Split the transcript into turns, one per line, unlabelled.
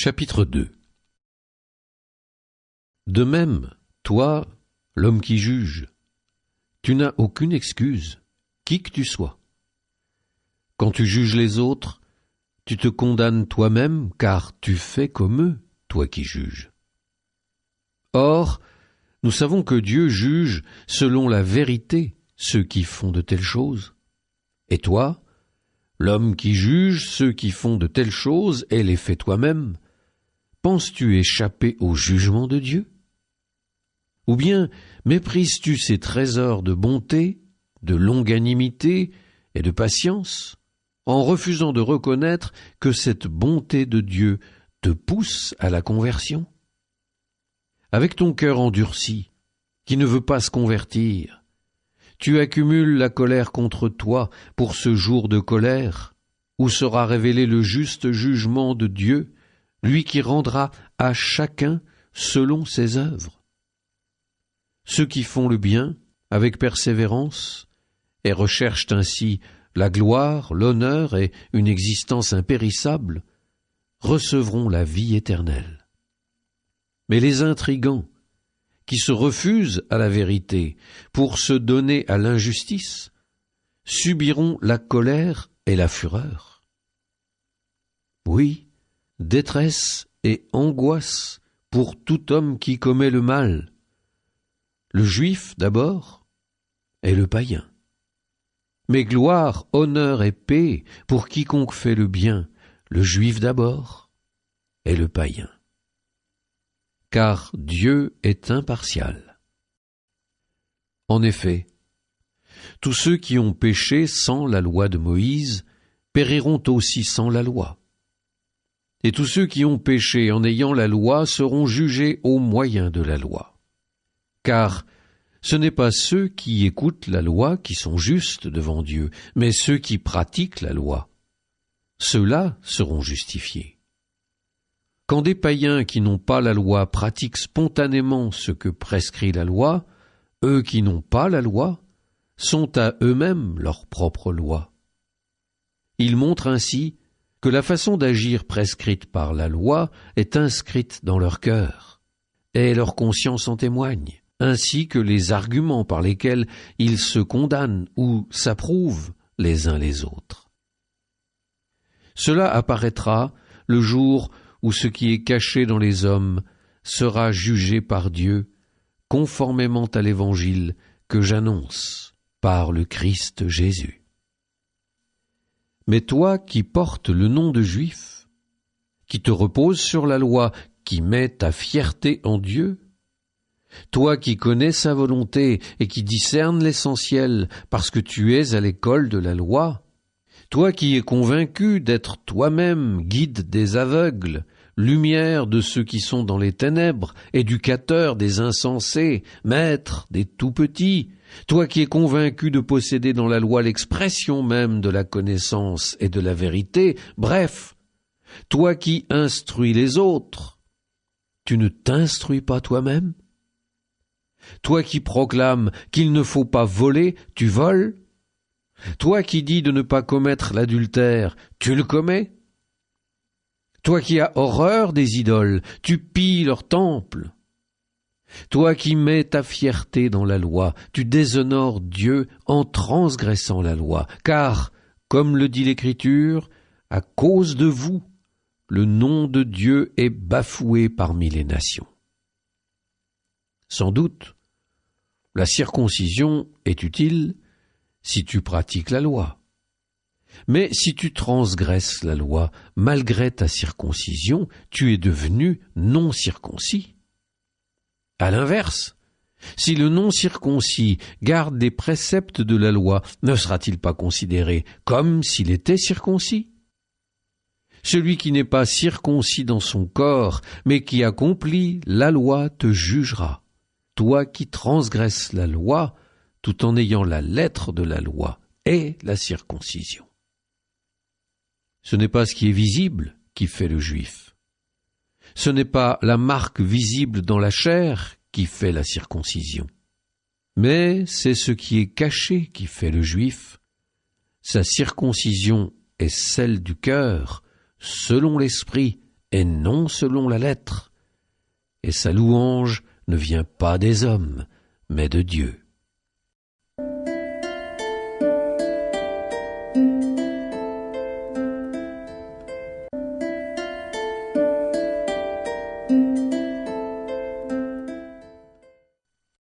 Chapitre 2. De même, toi, l'homme qui juge, tu n'as aucune excuse, qui que tu sois. Quand tu juges les autres, tu te condamnes toi-même, car tu fais comme eux, toi qui juges. Or, nous savons que Dieu juge selon la vérité ceux qui font de telles choses. Et toi, l'homme qui juge ceux qui font de telles choses et les fait toi-même, penses-tu échapper au jugement de Dieu? Ou bien méprises-tu ces trésors de bonté, de longanimité et de patience, en refusant de reconnaître que cette bonté de Dieu te pousse à la conversion? Avec ton cœur endurci, qui ne veut pas se convertir, tu accumules la colère contre toi pour ce jour de colère, où sera révélé le juste jugement de Dieu, lui qui rendra à chacun selon ses œuvres. Ceux qui font le bien avec persévérance et recherchent ainsi la gloire, l'honneur et une existence impérissable, recevront la vie éternelle. Mais les intrigants, qui se refusent à la vérité pour se donner à l'injustice, subiront la colère et la fureur. Oui, détresse et angoisse pour tout homme qui commet le mal, le juif d'abord et le païen. Mais gloire, honneur et paix pour quiconque fait le bien, le juif d'abord et le païen. Car Dieu est impartial. En effet, tous ceux qui ont péché sans la loi de Moïse périront aussi sans la loi. Et tous ceux qui ont péché en ayant la loi seront jugés au moyen de la loi. Car ce n'est pas ceux qui écoutent la loi qui sont justes devant Dieu, mais ceux qui pratiquent la loi. Ceux-là seront justifiés. Quand des païens qui n'ont pas la loi pratiquent spontanément ce que prescrit la loi, eux qui n'ont pas la loi sont à eux-mêmes leur propre loi. Ils montrent ainsi que la façon d'agir prescrite par la loi est inscrite dans leur cœur, et leur conscience en témoigne, ainsi que les arguments par lesquels ils se condamnent ou s'approuvent les uns les autres. Cela apparaîtra le jour où ce qui est caché dans les hommes sera jugé par Dieu, conformément à l'Évangile que j'annonce par le Christ Jésus. Mais toi qui portes le nom de Juif, qui te reposes sur la loi, qui mets ta fierté en Dieu, toi qui connais sa volonté et qui discernes l'essentiel parce que tu es à l'école de la loi, toi qui es convaincu d'être toi-même guide des aveugles, lumière de ceux qui sont dans les ténèbres, éducateur des insensés, maître des tout-petits, toi qui es convaincu de posséder dans la loi l'expression même de la connaissance et de la vérité, bref, toi qui instruis les autres, tu ne t'instruis pas toi-même? Toi qui proclames qu'il ne faut pas voler, tu voles? Toi qui dis de ne pas commettre l'adultère, tu le commets? Toi qui as horreur des idoles, tu pilles leurs temples. Toi qui mets ta fierté dans la loi, tu déshonores Dieu en transgressant la loi, car, comme le dit l'Écriture, à cause de vous, le nom de Dieu est bafoué parmi les nations. Sans doute, la circoncision est utile si tu pratiques la loi. Mais si tu transgresses la loi, malgré ta circoncision, tu es devenu non-circoncis. À l'inverse, si le non-circoncis garde des préceptes de la loi, ne sera-t-il pas considéré comme s'il était circoncis? Celui qui n'est pas circoncis dans son corps, mais qui accomplit la loi, te jugera. Toi qui transgresses la loi, tout en ayant la lettre de la loi et la circoncision. Ce n'est pas ce qui est visible qui fait le juif. Ce n'est pas la marque visible dans la chair qui fait la circoncision. Mais c'est ce qui est caché qui fait le juif. Sa circoncision est celle du cœur, selon l'esprit, et non selon la lettre, et sa louange ne vient pas des hommes, mais de Dieu.